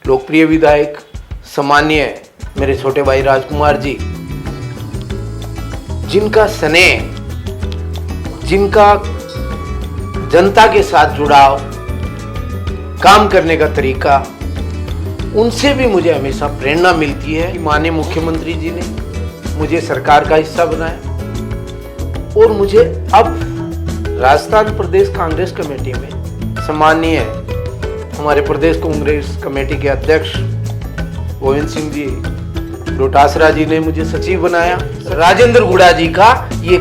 लोकप्रिय विधायक सम्मानीय मेरे छोटे भाई राजकुमार जी, जिनका स्नेह, जिनका जनता के साथ जुड़ाव, काम करने का तरीका, उनसे भी मुझे हमेशा प्रेरणा मिलती है। माननीय मुख्यमंत्री जी ने मुझे सरकार का हिस्सा बनाया और मुझे अब राजस्थान प्रदेश कांग्रेस कमेटी में सम्मानीय हमारे प्रदेश कांग्रेस कमेटी के अध्यक्ष गोविंद सिंह जी डोटासरा जी ने मुझे सचिव बनाया। राजेंद्र गुड़ा जी का ये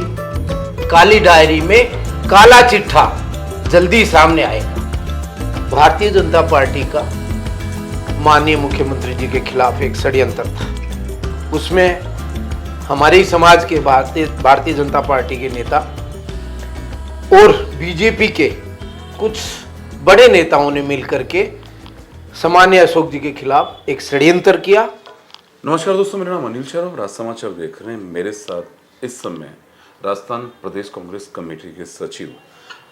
काली डायरी में काला चिट्ठा जल्दी सामने आएगा। भारतीय जनता पार्टी का माननीय मुख्यमंत्री जी के खिलाफ एक षड्यंत्र था, उसमें हमारे ही समाज के भारतीय जनता पार्टी के नेता और बीजेपी के कुछ बड़े नेताओं ने मिलकर के सामान्य अशोक जी के खिलाफ एक षड्यंत्र किया। नमस्कार दोस्तों, मेरा नाम अनिल शर्मा और राज समाचार देख रहे हैं। मेरे साथ इस समय राजस्थान प्रदेश कांग्रेस कमेटी के सचिव,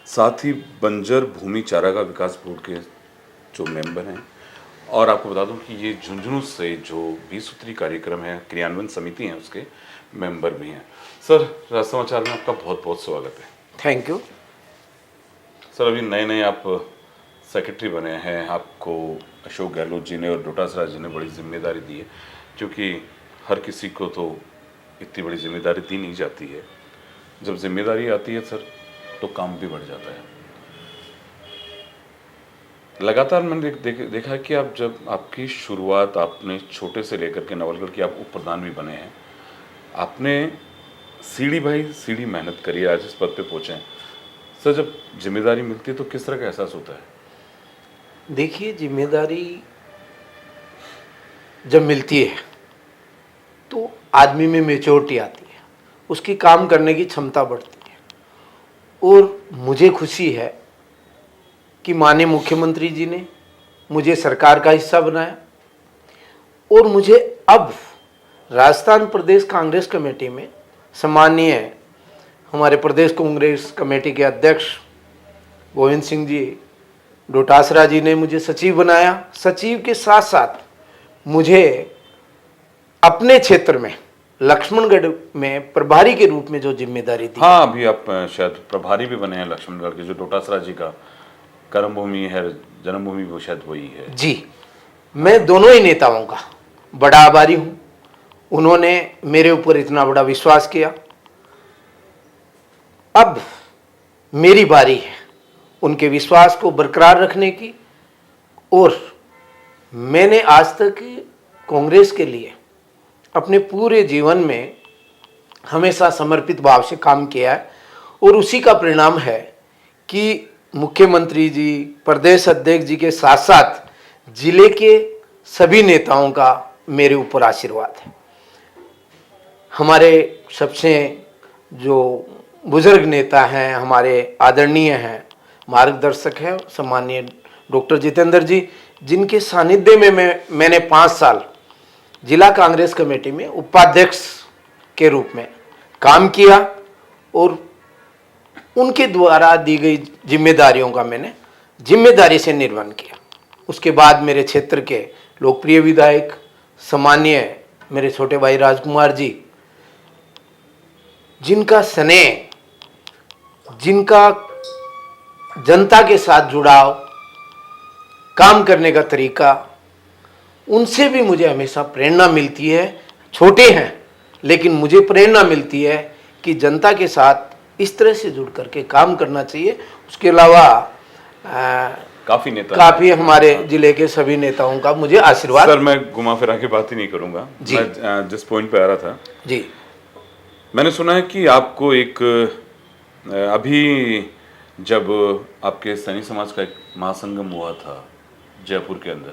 साथ ही बंजर भूमि चारागाह विकास बोर्ड के जो मेंबर हैं, और आपको बता दूं कि ये झुंझुनू से जो 20 सूत्री कार्यक्रम है, क्रियान्वयन समिति है, उसके मेंबर भी हैं। सर, राज समाचार में आपका बहुत बहुत स्वागत है। Thank you sir. अभी नए नए आप सेक्रेटरी बने हैं, आपको अशोक गहलोत जी ने और डोटासरा जी ने बड़ी जिम्मेदारी दी है, क्योंकि हर किसी को तो इतनी बड़ी जिम्मेदारी दी नहीं जाती है। जब जिम्मेदारी आती है सर, तो काम भी बढ़ जाता है। लगातार मैंने देखा है कि आप जब आपकी शुरुआत आपने छोटे से लेकर के नवलगढ़ की आप उप प्रधान भी बने हैं, आपने सीढ़ी बाई सीढ़ी मेहनत करी, आज इस पद पे पहुंचे हैं। सर, जब जिम्मेदारी मिलती है तो किस तरह का एहसास होता है? देखिए, जिम्मेदारी जब मिलती है तो आदमी में मैच्योरिटी आती है, उसकी काम करने की क्षमता बढ़ती है। और मुझे खुशी है कि माननीय मुख्यमंत्री जी ने मुझे सरकार का हिस्सा बनाया और मुझे अब राजस्थान प्रदेश कांग्रेस कमेटी में सम्मानीय हमारे प्रदेश कांग्रेस कमेटी के अध्यक्ष गोविंद सिंह जी डोटासरा जी ने मुझे सचिव बनाया। सचिव के साथ साथ मुझे अपने क्षेत्र में लक्ष्मणगढ़ में प्रभारी के रूप में जो जिम्मेदारी दी। हाँ, अभी आप शायद प्रभारी भी बने हैं लक्ष्मणगढ़ के, जो डोटासरा जी का कर्मभूमि है, जन्मभूमि, वो शायद वही है। जी, मैं दोनों ही नेताओं का बड़ा आभारी हूँ। उन्होंने मेरे ऊपर इतना बड़ा विश्वास किया। अब मेरी बारी है उनके विश्वास को बरकरार रखने की, और मैंने आज तक कांग्रेस के लिए अपने पूरे जीवन में हमेशा समर्पित भाव से काम किया है, और उसी का परिणाम है कि मुख्यमंत्री जी, प्रदेश अध्यक्ष जी के साथ साथ जिले के सभी नेताओं का मेरे ऊपर आशीर्वाद है। हमारे सबसे जो बुजुर्ग नेता हैं, हमारे आदरणीय हैं, मार्गदर्शक हैं, सम्मानीय डॉक्टर जितेंद्र जी, जिनके सानिध्य में मैंने 5 साल जिला कांग्रेस कमेटी में उपाध्यक्ष के रूप में काम किया, और उनके द्वारा दी गई जिम्मेदारियों का मैंने जिम्मेदारी से निर्वहन किया। उसके बाद मेरे क्षेत्र के लोकप्रिय विधायक सम्मानीय मेरे छोटे भाई राजकुमार जी, जिनका स्नेह, जिनका जनता के साथ जुड़ाव, काम करने का तरीका, उनसे भी मुझे हमेशा प्रेरणा मिलती है। छोटे हैं लेकिन मुझे प्रेरणा मिलती है कि जनता के साथ इस तरह से जुड़ करके काम करना चाहिए। उसके अलावा काफी हमारे जिले के सभी नेताओं का मुझे आशीर्वाद। सर, मैं घुमा फिरा के बात ही नहीं करूंगा। मैं जिस पॉइंट पे आ रहा था जी, मैंने मैंने सुना है कि आपको एक अभी जब आपके सैनिक समाज का एक महासंगम हुआ था जयपुर के अंदर,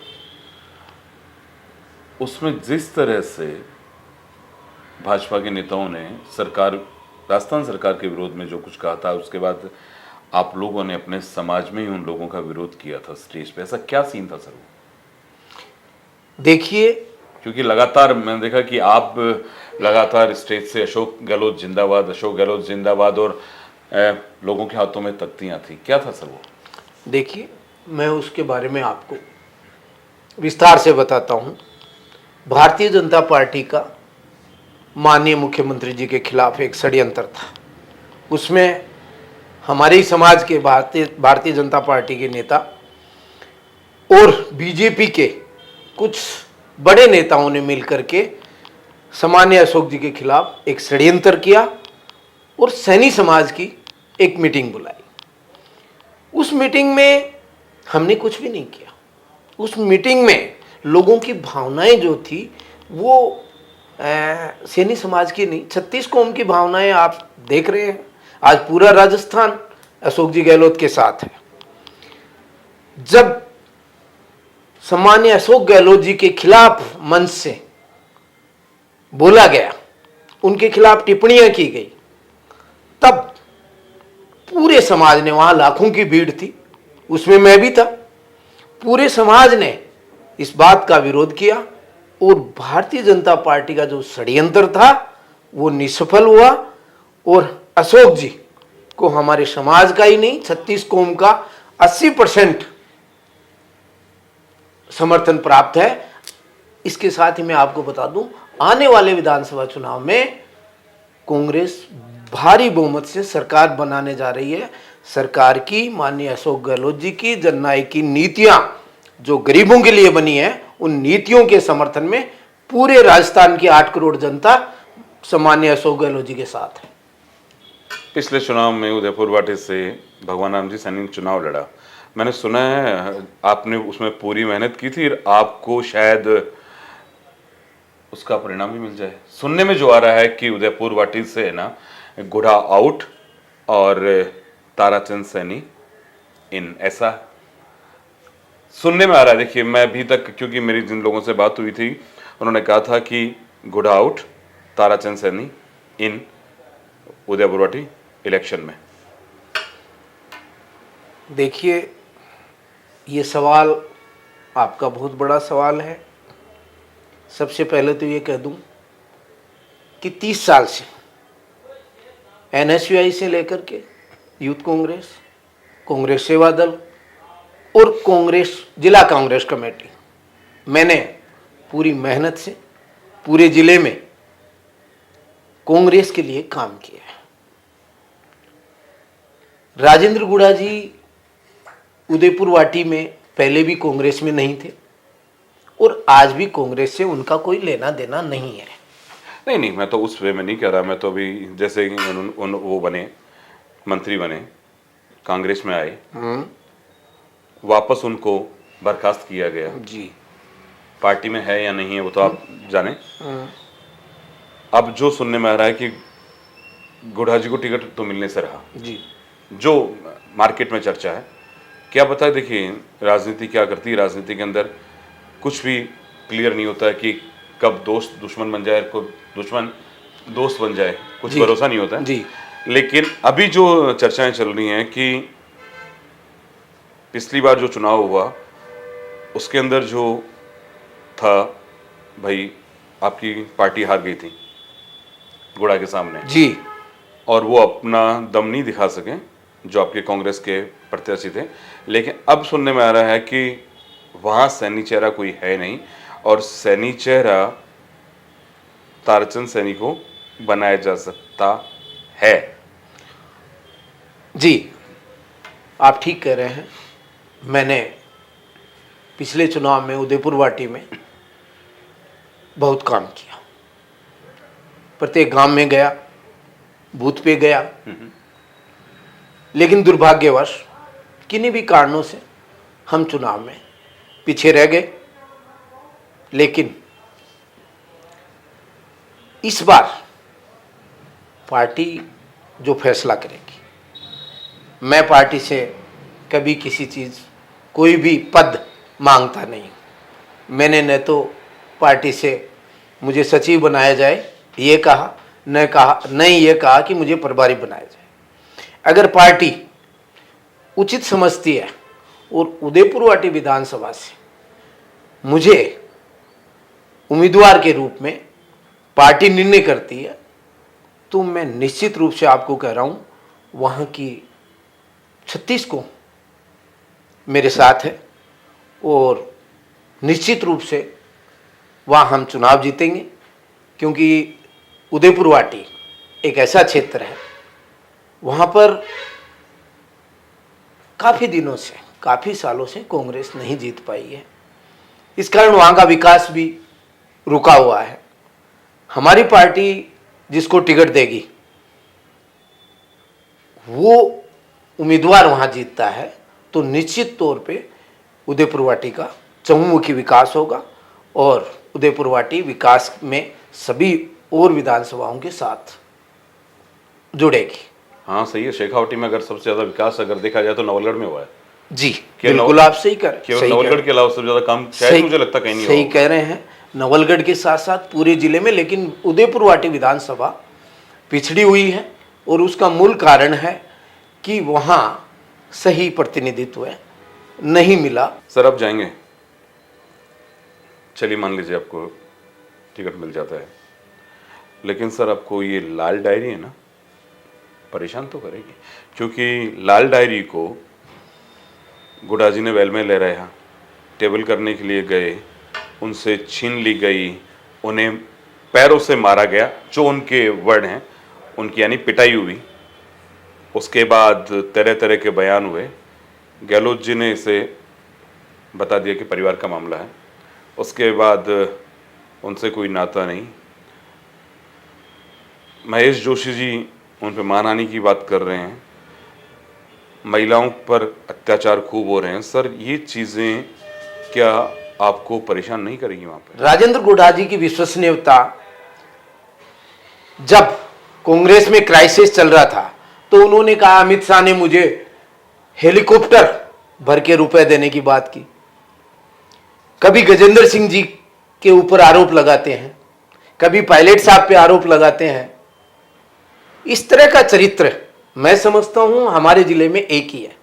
उसमें जिस तरह से भाजपा के नेताओं ने राजस्थान सरकार के विरोध में जो कुछ कहा था, उसके बाद आप लोगों ने अपने समाज में ही उन लोगों का विरोध किया था स्टेज पे। ऐसा क्या सीन था सर? देखिए, क्योंकि लगातार मैंने देखा कि आप लगातार स्टेज से अशोक गहलोत जिंदाबाद, अशोक गहलोत जिंदाबाद, और लोगों के हाथों में तख्तियां थी। क्या था सर वो? देखिए, मैं उसके बारे में आपको विस्तार से बताता हूँ। भारतीय जनता पार्टी का माननीय मुख्यमंत्री जी के खिलाफ एक षड्यंत्र था। उसमें हमारे ही समाज के भारतीय जनता पार्टी के नेता और बीजेपी के कुछ बड़े नेताओं ने मिलकर के सामान्य अशोक जी के खिलाफ एक षड्यंत्र किया और सैनी समाज की एक मीटिंग बुलाई। उस मीटिंग में हमने कुछ भी नहीं किया। उस मीटिंग में लोगों की भावनाएं जो थी वो सैनी समाज की नहीं, 36 कौम की भावनाएं आप देख रहे हैं। आज पूरा राजस्थान अशोक जी गहलोत के साथ है। जब सामान्य अशोक गहलोत जी के खिलाफ मंच से बोला गया, उनके खिलाफ टिप्पणियां की गई, तब पूरे समाज ने, वहां लाखों की भीड़ थी, उसमें मैं भी था, पूरे समाज ने इस बात का विरोध किया और भारतीय जनता पार्टी का जो षड्यंत्र था वो निष्फल हुआ और अशोक जी को हमारे समाज का ही नहीं 36 कौम का 80% समर्थन प्राप्त है। इसके साथ ही मैं आपको बता दूं, आने वाले विधानसभा चुनाव में कांग्रेस भारी बहुमत से सरकार बनाने जा रही है। सरकार की, माननीय अशोक गहलोत जी की जननायक की नीतियां जो गरीबों के लिए बनी है, उन नीतियों के समर्थन में पूरे राजस्थान की 8 करोड़ जनता सामान्य अशोक गहलोत जी के साथ है। पिछले चुनाव में उदयपुर वाटी से भगवान राम जी सैनी ने चुनाव लड़ा। मैंने सुना है आपने उसमें पूरी मेहनत की थी, आपको शायद उसका परिणाम भी मिल जाए। सुनने में जो आ रहा है कि उदयपुर वाटी से है ना गुढ़ा आउट और ताराचंद सैनी इन, ऐसा सुनने में आ रहा है। देखिए, मैं अभी तक, क्योंकि मेरी जिन लोगों से बात हुई थी उन्होंने कहा था कि गुढ़ा आउट, ताराचंद सैनी इन उदयपुर वाटी इलेक्शन में। देखिए, ये सवाल आपका बहुत बड़ा सवाल है। सबसे पहले तो ये कह दूं कि 30 साल से NSUI से लेकर के यूथ कांग्रेस, कांग्रेस सेवा दल और कांग्रेस जिला कांग्रेस कमेटी, मैंने पूरी मेहनत से पूरे जिले में कांग्रेस के लिए काम किया है। राजेंद्र गुढ़ा जी उदयपुर वाटी में पहले भी कांग्रेस में नहीं थे और आज भी कांग्रेस से उनका कोई लेना देना नहीं है। नहीं, मैं तो उस वे में नहीं कह रहा। मैं तो अभी जैसे वो बने, मंत्री बने, कांग्रेस में आए, वापस उनको बर्खास्त किया गया जी, पार्टी में है या नहीं है वो तो आप जाने। अब जो सुनने में आ रहा है कि गुढ़ा जी को टिकट तो मिलने से रहा जी, जो मार्केट में चर्चा है, क्या पता है। देखिए, राजनीति क्या करती है, राजनीति के अंदर कुछ भी क्लियर नहीं होता है कि कब दोस्त दुश्मन बन जाए, कब दुश्मन दोस्त बन जाए, कुछ भरोसा नहीं होता है जी। लेकिन अभी जो चर्चाएं चल रही हैं कि पिछली बार जो चुनाव हुआ उसके अंदर जो था, भाई आपकी पार्टी हार गई थी गुड़ा के सामने जी, और वो अपना दम नहीं दिखा सके जो आपके कांग्रेस के प्रत्याशी थे। लेकिन अब सुनने में आ रहा है कि वहाँ सैनी चेहरा कोई है नहीं और सैनी चेहरा ताराचंद सैनी को बनाया जा सकता है। जी, आप ठीक कह रहे हैं। मैंने पिछले चुनाव में उदयपुर वाटी में बहुत काम किया, प्रत्येक गांव में गया, बूथ पे गया, लेकिन दुर्भाग्यवश किन्हीं भी कारणों से हम चुनाव में पीछे रह गए। लेकिन इस बार पार्टी जो फैसला करेगी, मैं पार्टी से कभी किसी चीज़, कोई भी पद मांगता नहीं। मैंने न तो पार्टी से मुझे सचिव बनाया जाए ये कहा, न ये कहा कि मुझे प्रभारी बनाया जाए। अगर पार्टी उचित समझती है और उदयपुर वाटी विधानसभा से मुझे उम्मीदवार के रूप में पार्टी निर्णय करती है, तो मैं निश्चित रूप से आपको कह रहा हूँ, वहाँ की 36 को मेरे साथ है और निश्चित रूप से वहाँ हम चुनाव जीतेंगे, क्योंकि उदयपुर वाटी एक ऐसा क्षेत्र है, वहाँ पर काफ़ी दिनों से, काफ़ी सालों से कांग्रेस नहीं जीत पाई है। इस कारण वहाँ का विकास भी रुका हुआ है। हमारी पार्टी जिसको टिकट देगी वो उम्मीदवार वहाँ जीतता है तो निश्चित तौर पे उदयपुर वाटी का चहुमुखी विकास होगा और उदयपुर वाटी विकास में सभी और विधानसभाओं के साथ जुड़ेगी। हाँ सही है, शेखावटी में अगर सबसे ज्यादा विकास अगर देखा जाए तो नवलगढ़ में हुआ है जी, बिल्कुल आप सही कर केवल नवलगढ़ के अलावा सबसे ज्यादा काम शायद मुझे लगता कहीं नहीं सही होगा। कह रहे हैं, नवलगढ़ के साथ साथ पूरे जिले में, लेकिन उदयपुर वाटी विधानसभा पिछड़ी हुई है और उसका मूल कारण है कि वहाँ सही प्रतिनिधित्व नहीं मिला। सर अब जाएंगे, चलिए मान लीजिए आपको टिकट मिल जाता है, लेकिन सर आपको ये लाल डायरी है ना परेशान तो करेगी, क्योंकि लाल डायरी को गुडा जी ने वैल में ले रहा, टेबल करने के लिए गए, उनसे छीन ली गई, उन्हें पैरों से मारा गया, जो उनके वर्ड हैं, उनकी यानी पिटाई हुई। उसके बाद तरह तरह के बयान हुए। गहलोत जी ने इसे बता दिया कि परिवार का मामला है। उसके बाद उनसे कोई नाता नहीं। महेश जोशी जी उन पर मानहानि की बात कर रहे हैं, महिलाओं पर अत्याचार खूब हो रहे हैं। सर ये चीज़ें क्या आपको परेशान नहीं करेंगी वहाँ पर? राजेंद्र गुढ़ा जी की विश्वसनीयता, जब कांग्रेस में क्राइसिस चल रहा था तो उन्होंने कहा अमित शाह ने मुझे हेलीकॉप्टर भर के रुपए देने की बात की। कभी गजेंद्र सिंह जी के ऊपर आरोप लगाते हैं, कभी पायलट साहब पे आरोप लगाते हैं। इस तरह का चरित्र मैं समझता हूं हमारे जिले में एक ही है,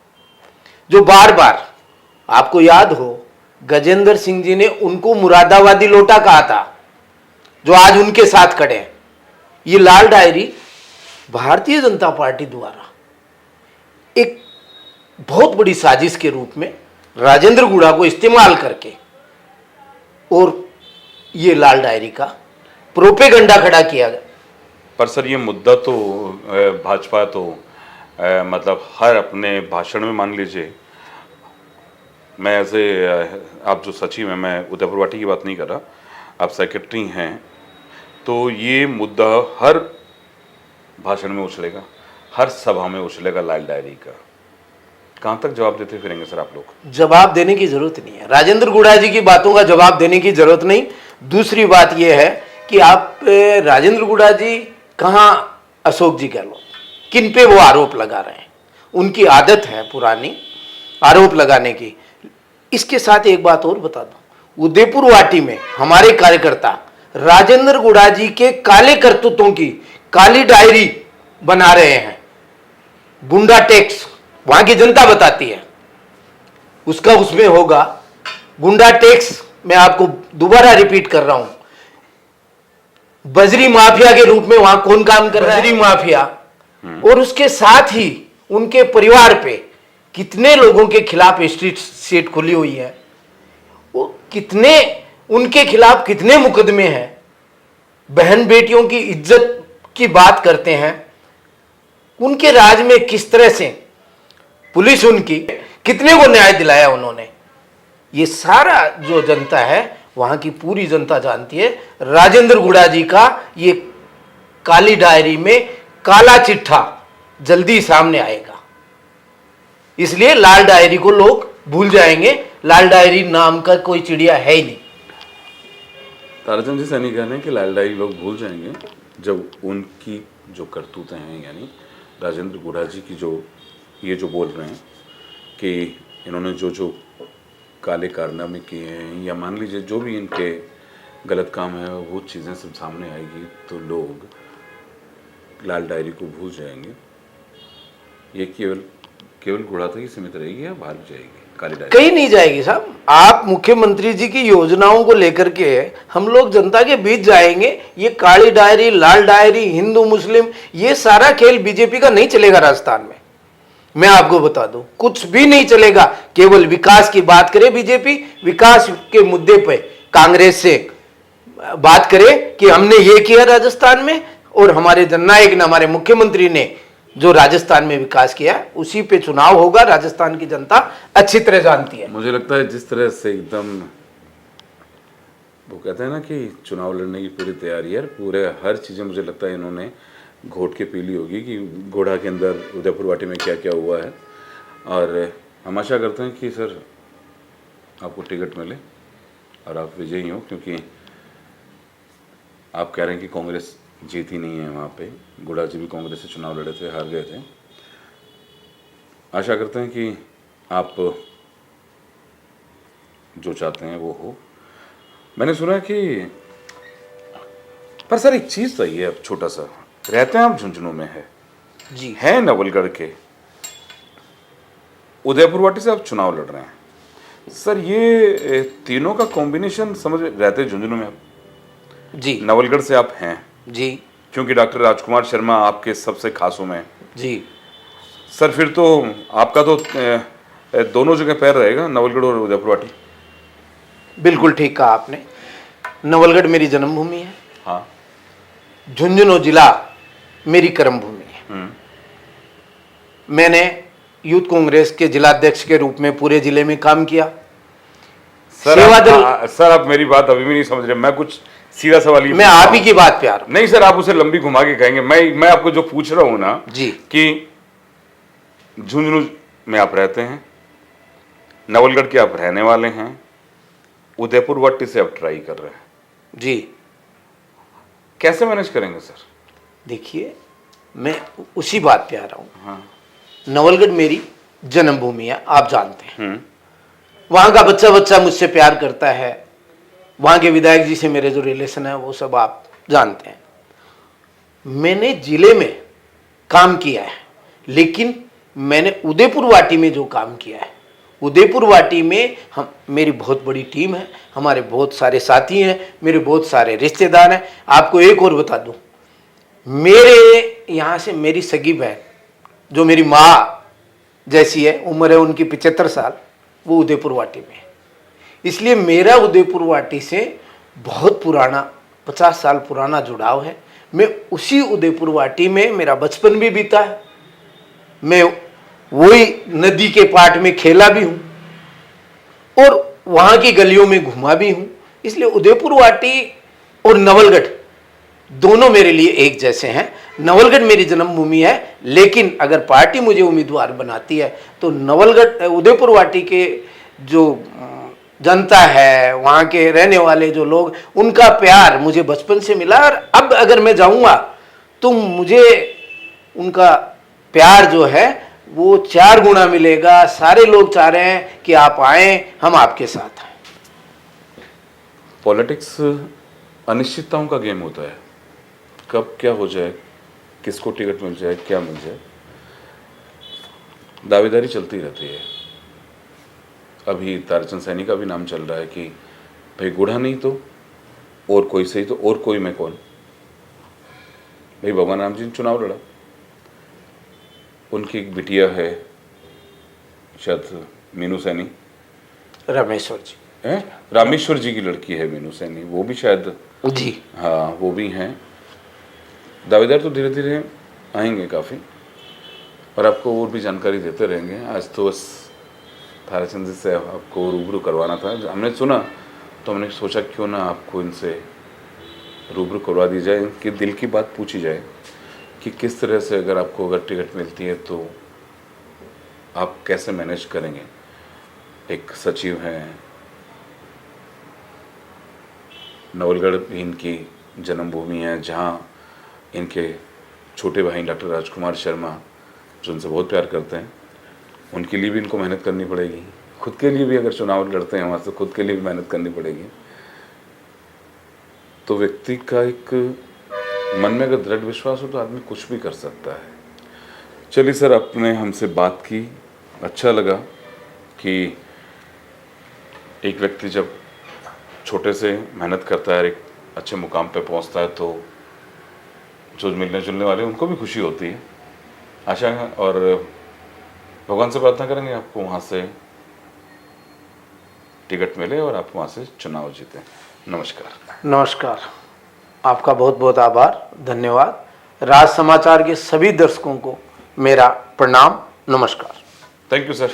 जो बार बार, आपको याद हो गजेंद्र सिंह जी ने उनको मुरादाबादी लोटा कहा था, जो आज उनके साथ खड़े हैं। ये लाल डायरी भारतीय जनता पार्टी द्वारा एक बहुत बड़ी साजिश के रूप में राजेंद्र गुढ़ा को इस्तेमाल करके और ये लाल डायरी का प्रोपेगंडा खड़ा किया गया। पर सर ये मुद्दा तो भाजपा तो मतलब हर अपने भाषण में, मान लीजिए, मैं ऐसे, आप जो सचिव हैं, मैं उदयपुर वाटी की बात नहीं कर रहा, आप सेक्रेटरी हैं, तो ये मुद्दा हर भाषण में उछलेगा, हर सभा में उछलेगा लाल डायरी का। कहाँ तक जवाब देते फिरेंगे सर आप लोग? जवाब देने की जरूरत नहीं है, राजेंद्र गुढ़ा जी की बातों का जवाब देने की जरूरत नहीं। दूसरी बात यह है कि आप राजेंद्र गुढ़ा जी कहाँ अशोक जी गहलोत, किन पे वो आरोप लगा रहे हैं? उनकी आदत है पुरानी आरोप लगाने की। इसके साथ एक बात और बता दूं, उदयपुर वाटी में हमारे कार्यकर्ता राजेंद्र गुढ़ा जी के काले करतूतों की काली डायरी बना रहे हैं। गुंडा टैक्स वहां की जनता बताती है, उसका उसमें होगा गुंडा टैक्स। मैं आपको दोबारा रिपीट कर रहा हूं, बजरी माफिया के रूप में वहां कौन काम कर रहा है? बजरी माफिया। और उसके साथ ही उनके परिवार पे कितने लोगों के खिलाफ स्ट्रीट सीट खुली हुई है, वो कितने, उनके खिलाफ कितने मुकदमे हैं, बहन बेटियों की इज्जत की बात करते हैं। उनके राज में किस तरह से पुलिस, उनकी कितने को न्याय दिलाया उन्होंने, ये सारा जो जनता है, वहां की पूरी जनता जानती है। राजेंद्र गुढ़ा जी का ये काली डायरी में काला चिट्ठा जल्दी सामने आएगा, इसलिए लाल डायरी को लोग भूल जाएंगे। लाल डायरी नाम का कोई चिड़िया है ही नहीं। ताराचंद जी सैनी कह रहे हैं कि लाल डायरी लोग भूल जाएंगे जब उनकी जो करतूतें हैं, यानी राजेंद्र गुढ़ा जी की जो ये जो बोल रहे हैं कि इन्होंने जो जो काले कारनामे किए हैं, या मान लीजिए जो भी इनके गलत काम है, वो चीज़ें सब सामने आएगी तो लोग लाल डायरी को भूल जाएंगे। ये केवल गुढ़ा तक ही सीमित रहेगी या बाहर जाएगी काली डायरी? कहीं नहीं जाएगी साहब। आप मुख्यमंत्री जी की योजनाओं को लेकर के हम लोग जनता के बीच जाएंगे। ये काली डायरी, लाल डायरी, हिंदू मुस्लिम, ये सारा खेल बीजेपी का नहीं चलेगा राजस्थान में। मैं आपको बता दूं, कुछ भी नहीं चलेगा। केवल विकास की बात करे बीजेपी, विकास के मुद्दे पे कांग्रेस से बात करे कि हमने ये किया राजस्थान में, और हमारे जननायक ने, हमारे मुख्यमंत्री ने जो राजस्थान में विकास किया, उसी पे चुनाव होगा। राजस्थान की जनता अच्छी तरह जानती है। मुझे लगता है जिस तरह से एकदम वो कहते हैं ना कि चुनाव लड़ने की पूरी तैयारी है, पूरे हर चीज़ें मुझे लगता है इन्होंने घोट के पी ली होगी कि घोड़ा के अंदर उदयपुर वाटी में क्या क्या हुआ है। और हम आशा करते हैं कि सर आपको टिकट मिले और आप विजयी हो, क्योंकि आप कह रहे हैं कि कांग्रेस जीती नहीं है वहाँ पे। गुड़ा जी भी कांग्रेस से चुनाव लड़े थे, हार गए थे। आशा करते हैं कि आप जो चाहते हैं वो हो। मैंने सुना कि पर सर एक चीज़ सही है, अब छोटा सा, रहते हैं आप झुंझुनू में जी है नवलगढ़ के, उदयपुर वाटी से आप चुनाव लड़ रहे हैं सर, ये तीनों का कॉम्बिनेशन समझ रहते हैं झुंझुनू में आप? जी नवलगढ़ से आप हैं जी क्योंकि डॉक्टर राजकुमार शर्मा आपके सबसे खासों में हैं। जी सर फिर तो आपका तो दोनों जगह पैर रहेगा, नवलगढ़ और उदयपुर वाटी। बिल्कुल ठीक कहा आपने। नवलगढ़ मेरी जन्मभूमि है, हाँ। झुंझुनू जिला मेरी कर्मभूमि है। मैंने यूथ कांग्रेस के जिलाध्यक्ष के रूप में पूरे जिले में काम किया। सर सेवा दल, सर आप मेरी बात अभी भी नहीं समझ रहे। मैं कुछ सीधा सवाल ही मैं आप ही की बात पे आ रहा हूं। नहीं सर, आप उसे लंबी घुमा के कहेंगे। मैं आपको जो पूछ रहा हूं ना जी कि झुंझुनू में आप रहते हैं, नवलगढ़ के आप रहने वाले हैं, उदयपुर वट्टी से आप ट्राई कर रहे हैं, जी कैसे मैनेज करेंगे सर? देखिए, मैं उसी बात पे आ रहा हूं। हाँ। नवलगढ़ मेरी जन्मभूमि है, आप जानते हैं। वहां का बच्चा बच्चा मुझसे प्यार करता है। वहां के विधायक जी से मेरे जो रिलेशन है वो सब आप जानते हैं। मैंने जिले में काम किया है, लेकिन मैंने उदयपुर वाटी में जो काम किया है, उदयपुर वाटी में हम, मेरी बहुत बड़ी टीम है, हमारे बहुत सारे साथी हैं, मेरे बहुत सारे रिश्तेदार हैं। आपको एक और बता दूं, मेरे यहाँ से मेरी सगी बहन जो मेरी माँ जैसी है, उम्र है उनकी 75 साल, वो उदयपुर वाटी में है। इसलिए मेरा उदयपुर वाटी से बहुत पुराना, 50 साल पुराना जुड़ाव है। मैं उसी उदयपुर वाटी में मेरा बचपन भी बीता है। मैं वही नदी के पाट में खेला भी हूं और वहां की गलियों में घुमा भी हूं। इसलिए उदयपुर वाटी और नवलगढ़ दोनों मेरे लिए एक जैसे हैं। नवलगढ़ मेरी जन्मभूमि है, लेकिन अगर पार्टी मुझे उम्मीदवार बनाती है तो नवलगढ़, उदयपुर वाटी के जो जनता है, वहाँ के रहने वाले जो लोग, उनका प्यार मुझे बचपन से मिला, और अब अगर मैं जाऊँगा तो मुझे उनका प्यार जो है वो 4 गुना मिलेगा। सारे लोग चाह रहे हैं कि आप आएँ, हम आपके साथ हैं। पॉलिटिक्स अनिश्चितताओं का गेम होता है, कब क्या हो जाए, किसको टिकट मिल जाए, क्या मिल जाए, दावेदारी चलती रहती है। अभी ताराचंद सैनी का भी नाम चल रहा है कि भाई गुड़ा नहीं तो और कोई सही, तो और कोई मैं कौन? भाई भगवान राम जी ने चुनाव लड़ा, उनकी एक बिटिया है शायद मीनू सैनी, रमेश्वर जी है रामेश्वर जी की लड़की है मीनू सैनी, वो भी शायद, जी, हाँ वो भी हैं। दावेदार तो धीरे धीरे आएंगे काफ़ी, और आपको और भी जानकारी देते रहेंगे। आज तो बस ताराचंद जी से आपको रूबरू करवाना था। हमने सुना तो हमने सोचा क्यों ना आपको इनसे रूबरू करवा दी जाए, इनके दिल की बात पूछी जाए कि किस तरह से अगर टिकट मिलती है तो आप कैसे मैनेज करेंगे। एक सचिव हैं, नवलगढ़ भी इनकी जन्मभूमि है, जहाँ इनके छोटे भाई डॉक्टर राजकुमार शर्मा जो उनसे बहुत प्यार करते हैं, उनके लिए भी इनको मेहनत करनी पड़ेगी। खुद के लिए भी अगर चुनाव लड़ते हैं वहाँ से खुद के लिए भी मेहनत करनी पड़ेगी। तो व्यक्ति का एक मन में अगर दृढ़ विश्वास हो तो आदमी कुछ भी कर सकता है। चलिए सर, आपने हमसे बात की, अच्छा लगा कि एक व्यक्ति जब छोटे से मेहनत करता है, एक अच्छे मुकाम पे पहुंचता है, तो जो मिलने जुलने वाले उनको भी खुशी होती है। आशा है और भगवान से प्रार्थना करेंगे आपको वहाँ से टिकट मिले और आप वहाँ से चुनाव जीतें। नमस्कार। नमस्कार, आपका बहुत बहुत आभार, धन्यवाद। राज समाचार के सभी दर्शकों को मेरा प्रणाम, नमस्कार। Thank you sir.